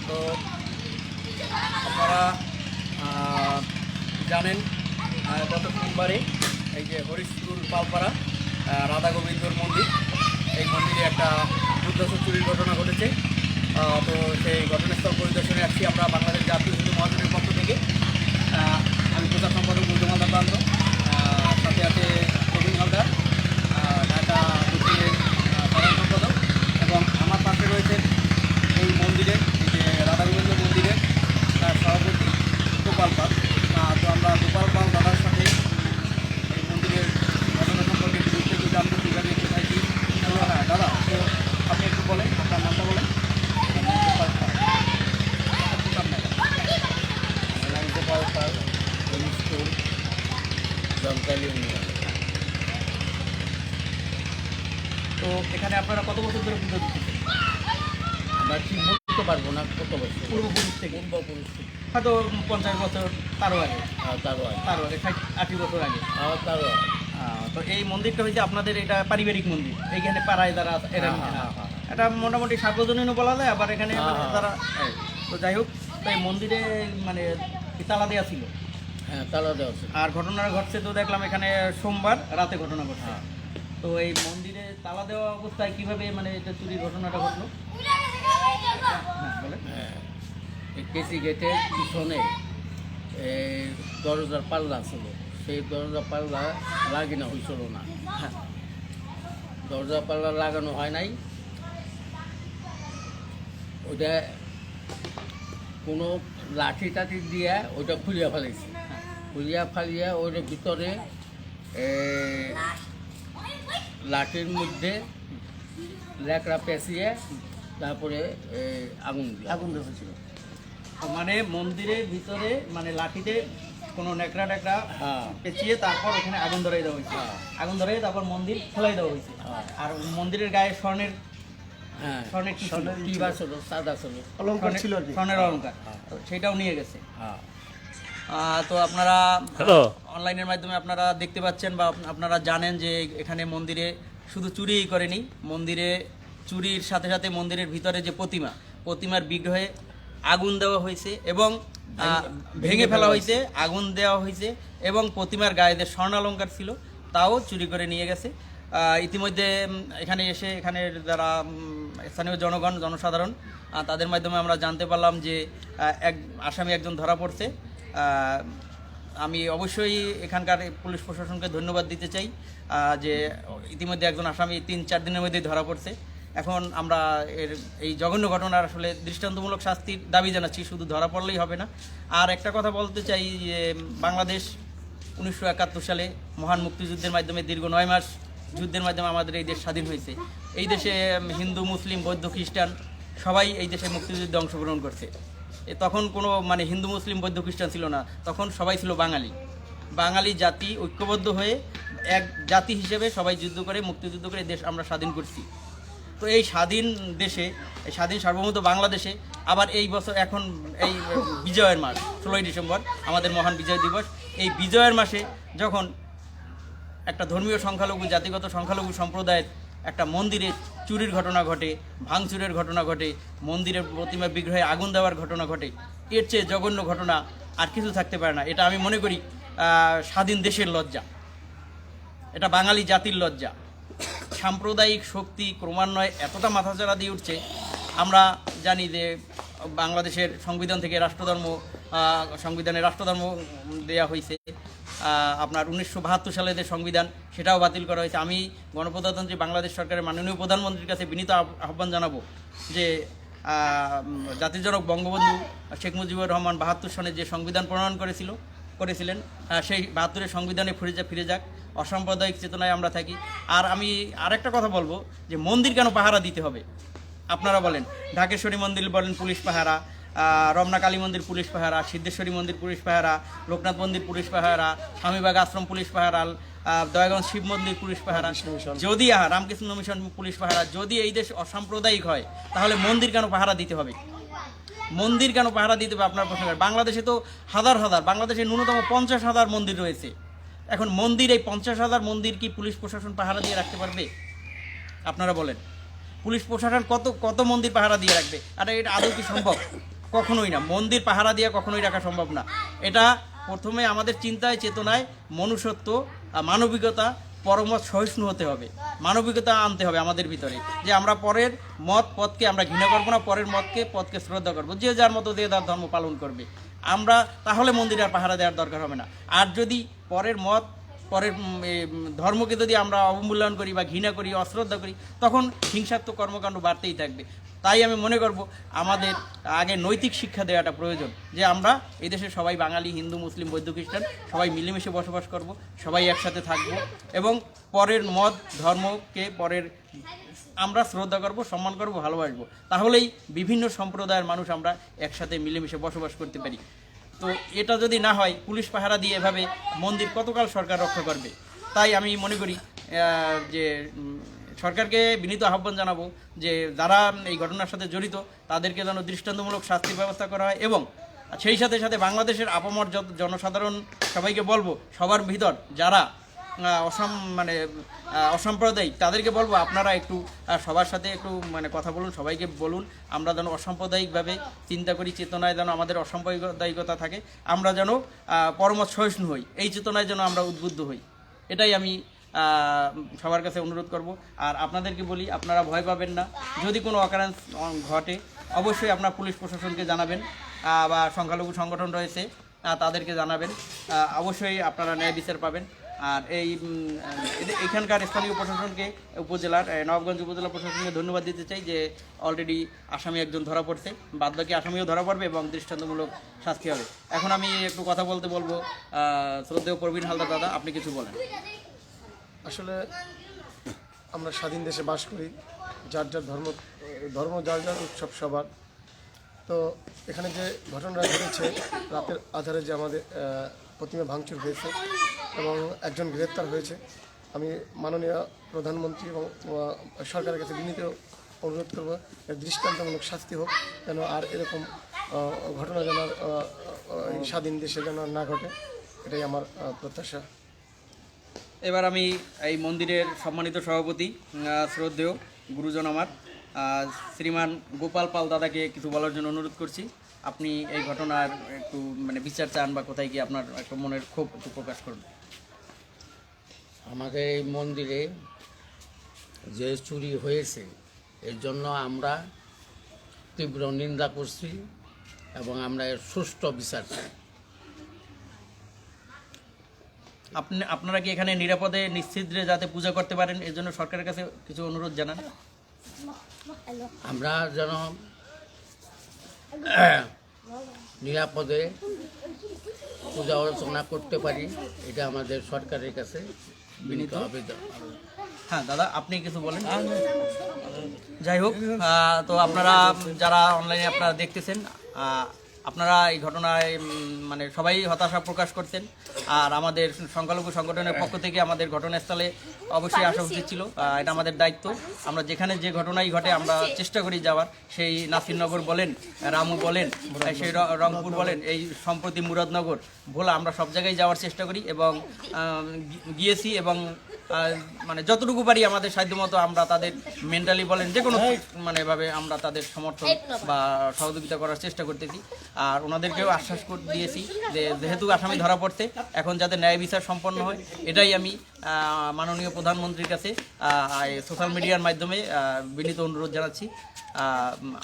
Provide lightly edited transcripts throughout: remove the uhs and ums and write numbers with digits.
তো আপনারা জানেন গত সোমবারে এই যে হরিশপুর পালপাড়া রাধা গোবিন্দর মন্দির, এই মন্দিরে একটা দুর্ধর্ষ চুরির ঘটনা ঘটেছে। তো সেই ঘটনাস্থল পরিদর্শনে আসছি আমরা বাংলাদেশ জাতীয় হিন্দু মহাজনের পক্ষ থেকে। আমি প্রচার সম্পাদক গৌতম হালদার প্রান্ত, সাথে আছে প্রবীণ হালদার, ঢাকা দক্ষিণের সাধারণ সম্পাদক, এবং আমার পাশে রয়েছে এই মন্দিরের, এই যে রাধা গোবিন্দ মন্দিরের তার সভাপতি গোপাল পাল। তো আমরা গোপাল পাল দাদার সাথে এই মন্দিরের ঘটনা সম্পর্কে একটু জানবো, কীভাবে কোথায় কী। হ্যাঁ দাদা, তো আপনি একটু বলেন, আপনার নামটা বলেন। গোপাল পাল, গোপাল পাল, হরিশপুর জলকালি ইউনিয়ন। তো এখানে আপনারা কত বছর ধরে পুজো দিচ্ছেন? আমরা ঠিক বলতে পারবো না কত বছর, পূর্বপুরুষ থেকে হয়তো 50 বছর, তারও আগে, তারও আগে 60-80 বছর আগে, তারও আগে। তো এই মন্দিরটা হয়েছে আপনাদের, এটা পারিবারিক মন্দির, এইখানে পাড়ায় যারা এরা এটা মোটামুটি সার্বজনীনও বলা যায়, আবার এখানে তারা। তো যাই হোক, তো এই মন্দিরে মানে তালা দেওয়া ছিল। হ্যাঁ, তালা দেওয়া ছিল। আর ঘটনা ঘটছে তো দেখলাম এখানে সোমবার রাতে ঘটনা ঘটছে। তো এই মন্দিরে তালা দেওয়া অবস্থায় কিভাবে মানে এটা চুরির ঘটনাটা ঘটলো? কেসি গেটের পিছনে দরজার পাল্লা ছিল, সেই দরজা পাল্লা লাগানো হয়েছিল না। দরজা পাল্লা লাগানো হয় নাই, ওইটা কোনো লাঠি টাঠি দিয়ে ওইটা খুলিয়া ফেলাইছে। খুলিয়া ফালিয়া ওইটার ভিতরে লাঠির মধ্যে ল্যাকড়া পেঁচিয়ে তারপরে আগুন ধরেছিল। মানে মন্দিরের ভিতরে মানে লাঠিতে কোনো ন্যাকড়া ট্যাকড়া পেঁচিয়ে তারপর ওখানে আগুন ধরাই দেওয়া হয়েছে। আগুন ধরাই তারপর মন্দির ফেলাই দেওয়া হয়েছে। আর মন্দিরের গায়ে স্বর্ণের স্বর্ণের অলঙ্কার, সেটাও নিয়ে গেছে। তো আপনারা অনলাইনের মাধ্যমে আপনারা দেখতে পাচ্ছেন বা আপনারা জানেন যে এখানে মন্দিরে শুধু চুরিই করেনি, মন্দিরে চুরির সাথে সাথে মন্দিরের ভিতরে যে প্রতিমার বিগ্রহে আগুন দেওয়া হয়েছে এবং ভেঙে ফেলা হয়েছে, আগুন দেওয়া হয়েছে, এবং প্রতিমার গায়ে যে স্বর্ণালঙ্কার ছিল তাও চুরি করে নিয়ে গেছে। ইতিমধ্যে এখানে এসে এখানের যারা স্থানীয় জনসাধারণ তাদের মাধ্যমে আমরা জানতে পারলাম যে আসামি একজন ধরা পড়ছে। আমি অবশ্যই এখানকার পুলিশ প্রশাসনকে ধন্যবাদ দিতে চাই যে ইতিমধ্যে একজন আসামি 3-4 দিনের মধ্যেই ধরা পড়ছে। এখন আমরা এই জঘন্য ঘটনার আসলে দৃষ্টান্তমূলক শাস্তির দাবি জানাচ্ছি, শুধু ধরা পড়লেই হবে না। আর একটা কথা বলতে চাই যে বাংলাদেশ 1971 সালে মহান মুক্তিযুদ্ধের মাধ্যমে দীর্ঘ 9 মাস যুদ্ধের মাধ্যমে আমাদের এই দেশ স্বাধীন হয়েছে। এই দেশে হিন্দু, মুসলিম, বৌদ্ধ, খ্রিস্টান সবাই এই দেশে মুক্তিযুদ্ধে অংশগ্রহণ করছে। তখন কোনো মানে হিন্দু, মুসলিম, বৌদ্ধ, খ্রিস্টান ছিল না, তখন সবাই ছিল বাঙালি জাতি, ঐক্যবদ্ধ হয়ে এক জাতি হিসেবে সবাই যুদ্ধ করে মুক্তিযুদ্ধ করে দেশ আমরা স্বাধীন করছি। তো এই স্বাধীন দেশে, এই স্বাধীন সার্বভৌমত্ব বাংলাদেশে আবার এই বছর এখন এই বিজয়ের মাস 16ই ডিসেম্বর আমাদের মহান বিজয় দিবস। এই বিজয়ের মাসে যখন একটা ধর্মীয় সংখ্যালঘু, জাতিগত সংখ্যালঘু সম্প্রদায়ের একটা মন্দিরে চুরির ঘটনা ঘটে, ভাঙচুরের ঘটনা ঘটে, মন্দিরের প্রতিমা বিগ্রহে আগুন দেওয়ার ঘটনা ঘটে, এর চেয়ে জঘন্য ঘটনা আর কিছু থাকতে পারে না। এটা আমি মনে করি স্বাধীন দেশের লজ্জা, এটা বাঙালি জাতির লজ্জা। সাম্প্রদায়িক শক্তি ক্রমান্বয়ে এতটা মাথাচাড়া দিয়ে উঠছে। আমরা জানি যে বাংলাদেশের সংবিধান থেকে সংবিধানে রাষ্ট্রধর্ম দেওয়া হয়েছে। আপনার 1972 সালে যে সংবিধান, সেটাও বাতিল করা হয়েছে। আমি গণপ্রজাতন্ত্রী বাংলাদেশ সরকারের মাননীয় প্রধানমন্ত্রীর কাছে বিনীত আহ্বান জানাবো যে জাতির জনক বঙ্গবন্ধু শেখ মুজিবুর রহমান 72 সনে যে সংবিধান প্রণয়ন করেছিলেন, সেই 72-এর সংবিধানে ফিরে যাক। অসাম্প্রদায়িক চেতনায় আমরা থাকি। আর আমি আরেকটা কথা বলবো যে মন্দির কেন পাহারা দিতে হবে? আপনারা বলেন, ঢাকেশ্বরী মন্দির বলেন পুলিশ পাহারা, রমনা কালী মন্দির পুলিশ পাহারা, সিদ্ধেশ্বরী মন্দির পুলিশ পাহারা, লোকনাথ মন্দির পুলিশ পাহারা, স্বামীবাগ আশ্রম পুলিশ পাহারা, দয়াগঞ্জ শিব মন্দির পুলিশ পাহারা, যদি রামকৃষ্ণ মিশন পুলিশ পাহারা। যদি এই দেশ অসাম্প্রদায়িক হয় তাহলে মন্দির কেন পাহারা দিতে হবে? মন্দির কেন পাহারা দিতে হবে আপনার প্রশ্ন? বাংলাদেশে তো বাংলাদেশে ন্যূনতম 50,000 মন্দির রয়েছে। এখন মন্দির, এই 50,000 মন্দির কি পুলিশ প্রশাসন পাহারা দিয়ে রাখতে পারবে? আপনারা বলেন, পুলিশ প্রশাসন কত মন্দির পাহারা দিয়ে রাখবে? আর এটা আদৌ কি সম্ভব? কখনোই না, মন্দির পাহারা দিয়ে কখনোই রাখা সম্ভব না। এটা প্রথমে আমাদের চিন্তায় চেতনায় মনুষ্যত্ব, মানবিকতা, পরমত সহিষ্ণু হতে হবে, মানবিকতা আনতে হবে আমাদের ভিতরে, যে আমরা পরের পথকে আমরা ঘৃণা করবো না, পরের পথকে শ্রদ্ধা করবো, যে যার মতো যে যার ধর্ম পালন করবে আমরা, তাহলে মন্দিরে আর পাহারা দেওয়ার দরকার হবে না। আর যদি পরের ধর্মকে যদি আমরা অবমূল্যায়ন করি বা ঘৃণা করি, অশ্রদ্ধা করি, তখন হিংসাত্মক কর্মকাণ্ড বাড়তেই থাকবে। তাই আমি মনে করব আমাদের আগে নৈতিক শিক্ষা দেওয়াটা প্রয়োজন, যে আমরা এই দেশে সবাই বাঙালি, হিন্দু, মুসলিম, বৌদ্ধ, খ্রিস্টান সবাই মিলেমিশে বসবাস করব, সবাই একসাথে থাকব এবং পরের ধর্মকে আমরা শ্রদ্ধা করব, সম্মান করব, ভালোবাসবো। তাহলেই বিভিন্ন সম্প্রদায়ের মানুষ আমরা একসাথে মিলেমিশে বসবাস করতে পারি। তো এটা যদি না হয়, পুলিশ পাহারা দিয়ে এভাবে মন্দির কতকাল সরকার রক্ষা করবে? তাই আমি মনে করি যে সরকারকে বিনীত আহ্বান জানাবো যে যারা এই ঘটনার সাথে জড়িত তাদেরকে যেন দৃষ্টান্তমূলক শাস্তির ব্যবস্থা করা হয়, এবং সেই সাথে সাথে বাংলাদেশের আপামর জনসাধারণ সবাইকে বলবো, সবার ভিতর যারা অসাম্প্রদায়িক তাদেরকে বলবো আপনারা একটু সবার সাথে একটু কথা বলুন, সবাইকে বলুন আমরা যেন অসাম্প্রদায়িকভাবে চিন্তা করি, চেতনায় যেন আমাদের অসাম্প্রদায়িকতা থাকে, আমরা যেন পরমত সহিষ্ণু হই, এই চেতনায় যেন আমরা উদ্বুদ্ধ হই। এটাই আমি সবার কাছে অনুরোধ করব। আর আপনাদেরকে বলি, আপনারা ভয় পাবেন না, যদি কোনো অকারেন্স ঘটে অবশ্যই আপনার পুলিশ প্রশাসনকে জানাবেন বা সংখ্যালঘু সংগঠন রয়েছে তাদেরকে জানাবেন, অবশ্যই আপনারা ন্যায় বিচার পাবেন। আর এইখানকার স্থানীয় প্রশাসনকে, উপজেলার নবাবগঞ্জ উপজেলা প্রশাসনকে ধন্যবাদ দিতে চাই যে অলরেডি আসামি একজন ধরা পড়ছে, বাদবাকি আসামিও ধরা পড়বে এবং দৃষ্টান্তমূলক শাস্তি হবে। এখন আমি একটু কথা বলবো শ্রদ্ধেয় প্রবীণ হালদার দাদা, আপনি কিছু বলেন। আসলে আমরা স্বাধীন দেশে বাস করি, যার যার ধর্ম যার যার উৎসব সবার। তো এখানে যে ঘটনাটা ঘটেছে, রাতের আধারে যে আমাদের প্রতিমা ভাঙচুর হয়েছে এবং একজন গ্রেপ্তার হয়েছে, আমি মাননীয় প্রধানমন্ত্রী এবং সরকারের কাছে বিনীত অনুরোধ করব দৃষ্টান্তমূলক শাস্তি হোক, যেন আর এরকম ঘটনা যেন স্বাধীন দেশে যেন না ঘটে, এটাই আমার প্রত্যাশা। এবার আমি এই মন্দিরের সম্মানিত সভাপতি শ্রদ্ধেয় গুরুজন আমার শ্রীমান গোপাল পাল দাদাকে কিছু বলার জন্য অনুরোধ করছি। আপনি এই ঘটনার একটু বিচার চান বা কোথায় গিয়ে আপনার একটু মনের ক্ষোভ একটু প্রকাশ করুন। আমাদের এই মন্দিরে যে চুরি হয়েছে এর জন্য আমরা তীব্র নিন্দা করছি এবং আমরা এর সুষ্ঠু বিচার চাই। আপনারা কি এখানে নিরাপদে নিশ্চিন্তে যাতে পূজা করতে পারেন এর জন্য সরকারের কাছে কিছু অনুরোধ জানান। আমরা যেন নিরাপদে পূজা অর্চনা করতে পারি, এটা আমাদের সরকারের কাছে বিনীত আবেদন। হ্যাঁ দাদা, আপনি কিছু বলেন। যাই হোক, তো আপনারা যারা অনলাইনে আপনারা দেখতেছেন, আপনারা এই ঘটনায় সবাই হতাশা প্রকাশ করতেন, আর আমাদের সংখ্যালঘু সংগঠনের পক্ষ থেকে আমাদের ঘটনাস্থলে অবশ্যই আসা উচিত ছিল। এটা আমাদের দায়িত্ব। আমরা যেখানে যে ঘটনাই ঘটে আমরা চেষ্টা করি যাওয়ার, সেই নাসিরনগর বলেন, রামু বলেন, সেই রংপুর বলেন, এই সম্প্রতি মুরাদনগর, ভোলা, আমরা সব জায়গায় যাওয়ার চেষ্টা করি এবং গিয়েছি এবং যতটুকু পারি আমাদের সাধ্যমতো আমরা তাদের মেন্টালি বলেন যে কোনো ভাবে আমরা তাদের সমর্থন বা সহযোগিতা করার চেষ্টা করতেছি। আর ওনাদেরকেও আশ্বাস দিয়েছি যে যেহেতু আসামি ধরা পড়ছে, এখন যাতে ন্যায় বিচার সম্পন্ন হয়, এটাই আমি মাননীয় প্রধানমন্ত্রীর কাছে সোশ্যাল মিডিয়ার মাধ্যমে বিনীত অনুরোধ জানাচ্ছি।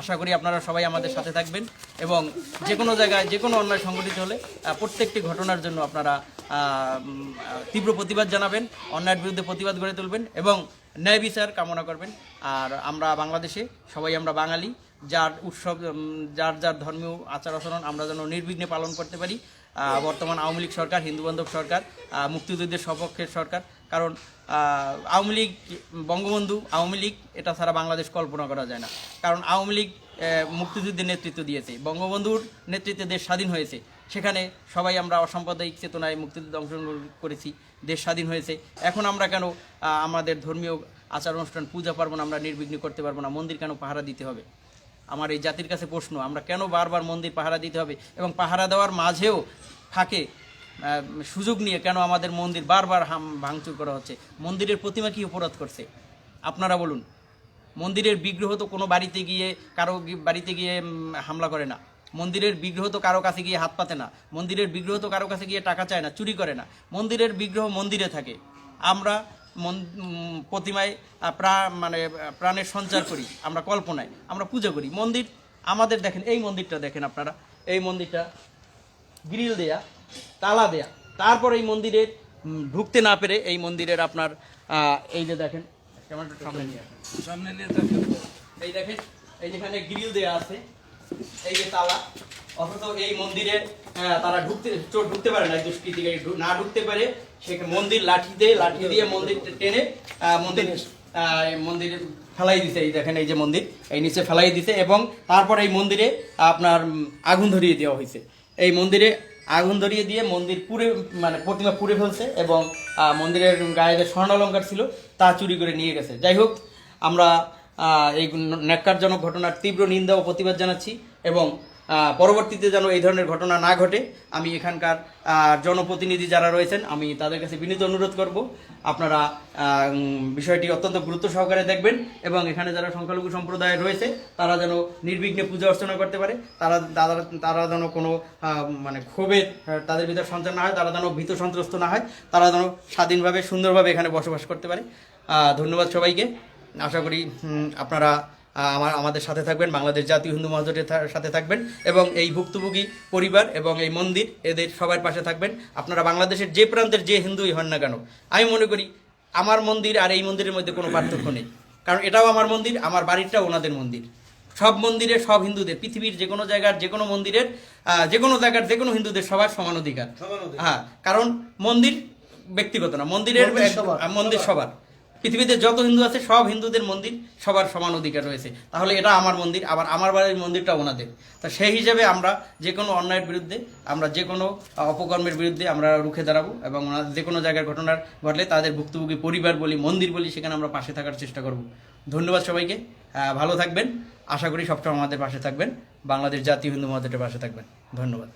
আশা করি আপনারা সবাই আমাদের সাথে থাকবেন এবং যে কোনো জায়গায় যে কোনো অন্যায় সংঘটিত হলে প্রত্যেকটি ঘটনার জন্য আপনারা তীব্র প্রতিবাদ জানাবেন, অন্যায়ের বিরুদ্ধে প্রতিবাদ গড়ে তুলবেন এবং ন্যায় বিচার কামনা করবেন। আর আমরা বাংলাদেশে সবাই আমরা বাঙালি, যার উৎসব যার যার ধর্মীয় আচার আচরণ আমরা যেন নির্বিঘ্নে পালন করতে পারি। বর্তমান আওয়ামী লীগ সরকার হিন্দু বান্ধব সরকার, মুক্তিযুদ্ধের সপক্ষের সরকার, কারণ আওয়ামী লীগ, বঙ্গবন্ধু, আওয়ামী লীগ এটা ছাড়া বাংলাদেশ কল্পনা করা যায় না। কারণ আওয়ামী লীগ মুক্তিযুদ্ধের নেতৃত্ব দিয়েছে, বঙ্গবন্ধুর নেতৃত্বে দেশ স্বাধীন হয়েছে, সেখানে সবাই আমরা অসাম্প্রদায়িক চেতনায় মুক্তিযুদ্ধে অংশগ্রহণ করেছি, দেশ স্বাধীন হয়েছে। এখন আমরা কেন আমাদের ধর্মীয় আচার অনুষ্ঠান, পূজা পার্বণ আমরা নির্বিঘ্ন করতে পারবো না? মন্দির কেন পাহারা দিতে হবে? আমার এই জাতির কাছে প্রশ্ন, আমরা কেন বারবার মন্দির পাহারা দিতে হবে? এবং পাহারা দেওয়ার মাঝেও ফাঁকে সুযোগ নিয়ে কেন আমাদের মন্দির বারবার ভাঙচুর করা হচ্ছে? মন্দিরের প্রতিমা কি অপরাধ করছে আপনারা বলুন? মন্দিরের বিগ্রহ তো কোনো বাড়িতে গিয়ে কারো বাড়িতে গিয়ে হামলা করে না, মন্দিরের বিগ্রহ তো কারো কাছে গিয়ে হাত পাতে না, মন্দিরের বিগ্রহ তো কারো কাছে গিয়ে টাকা চায় না, চুরি করে না। মন্দিরের বিগ্রহ মন্দিরে থাকে। আমরা প্রতিমায় প্রাণের সঞ্চার করি, আমরা কল্পনায়, আমরা পুজো করি। মন্দির আমাদের দেখেন, এই মন্দিরটা দেখেন আপনারা, এই মন্দিরটা গ্রিল দেয়া, তালা দেয়া, তারপর এই মন্দিরের ঢুকতে না পেরে এই মন্দিরের আপনার এই যে দেখেন, ক্যামেরাটা সামনে নিয়ে আসেন, সামনে নিয়ে দেখেন, এই দেখেন, এই যেখানে গ্রিল দেয়া আছে, এই যে তালা, অথচ এই মন্দিরে তারা চোর ঢুকতে পারে না, দুষ্কৃতিকারী না ঢুকতে পারে। সেখানে মন্দির লাঠি দিয়ে মন্দির টেনে মন্দিরে ফেলাই দিছে। এই দেখেন, এই যে মন্দির, এই নিচে ফেলাই দিছে, এবং তারপর এই মন্দিরে আপনার আগুন ধরিয়ে দেওয়া হয়েছে। এই মন্দিরে আগুন ধরিয়ে দিয়ে মন্দির পুড়ে, প্রতিমা পুড়ে ফেলছে, এবং মন্দিরের গায়ে যে স্বর্ণালঙ্কার ছিল তা চুরি করে নিয়ে গেছে। যাই হোক, আমরা এই ন্যাক্কারজনক ঘটনার তীব্র নিন্দা ও প্রতিবাদ জানাচ্ছি, এবং পরবর্তীতে যেন এই ধরনের ঘটনা না ঘটে আমি এখানকার জনপ্রতিনিধি যারা রয়েছেন আমি তাদের কাছে বিনীত অনুরোধ করব, আপনারা বিষয়টি অত্যন্ত গুরুত্ব সহকারে দেখবেন, এবং এখানে যারা সংখ্যালঘু সম্প্রদায় রয়েছে তারা যেন নির্বিঘ্নে পূজা অর্চনা করতে পারে, তারা যেন কোনো ক্ষোভের তাদের ভিতরে সঞ্চার না হয়, তারা যেন ভীত সন্ত্রস্ত না হয়, তারা যেন স্বাধীনভাবে সুন্দরভাবে এখানে বসবাস করতে পারে। ধন্যবাদ সবাইকে। আশা করি আপনারা আমাদের সাথে থাকবেন, বাংলাদেশ জাতীয় হিন্দু মহাজোটের সাথে থাকবেন, এবং এই ভুক্তভোগী পরিবার এবং এই মন্দির এদের সবার পাশে থাকবেন। আপনারা বাংলাদেশের যে প্রান্তের যে হিন্দুই হন না কেন, আমি মনে করি আমার মন্দির আর এই মন্দিরের মধ্যে কোনো পার্থক্য নেই, কারণ এটাও আমার মন্দির, আমার বাড়িটাও ওনাদের মন্দির। সব মন্দিরে সব হিন্দুদের, পৃথিবীর যে কোনো জায়গার যে কোনো মন্দিরের যে কোনো জায়গার যে কোনো হিন্দুদের সবার সমান অধিকার। হ্যাঁ, কারণ মন্দির ব্যক্তিগত না, মন্দির সবার। পৃথিবীতে যত হিন্দু আছে সব হিন্দুদের মন্দির, সবার সমান অধিকার রয়েছে। তাহলে এটা আমার মন্দির, আবার আমার বাড়ির মন্দিরটা ওনাদের। তা সেই হিসেবে আমরা যে কোনো অন্যায়ের বিরুদ্ধে, আমরা যে কোনো অপকর্মের বিরুদ্ধে আমরা রুখে দাঁড়াবো, এবং ওনাদের যে কোনো জায়গায় ঘটনার ঘটলে তাদের ভুক্তভোগী পরিবার বলি, মন্দির বলি, সেখানে আমরা পাশে থাকার চেষ্টা করব। ধন্যবাদ সবাইকে, ভালো থাকবেন। আশা করি সবসময় আমাদের পাশে থাকবেন, বাংলাদেশ জাতীয় হিন্দু মহাজোটের পাশে থাকবেন। ধন্যবাদ।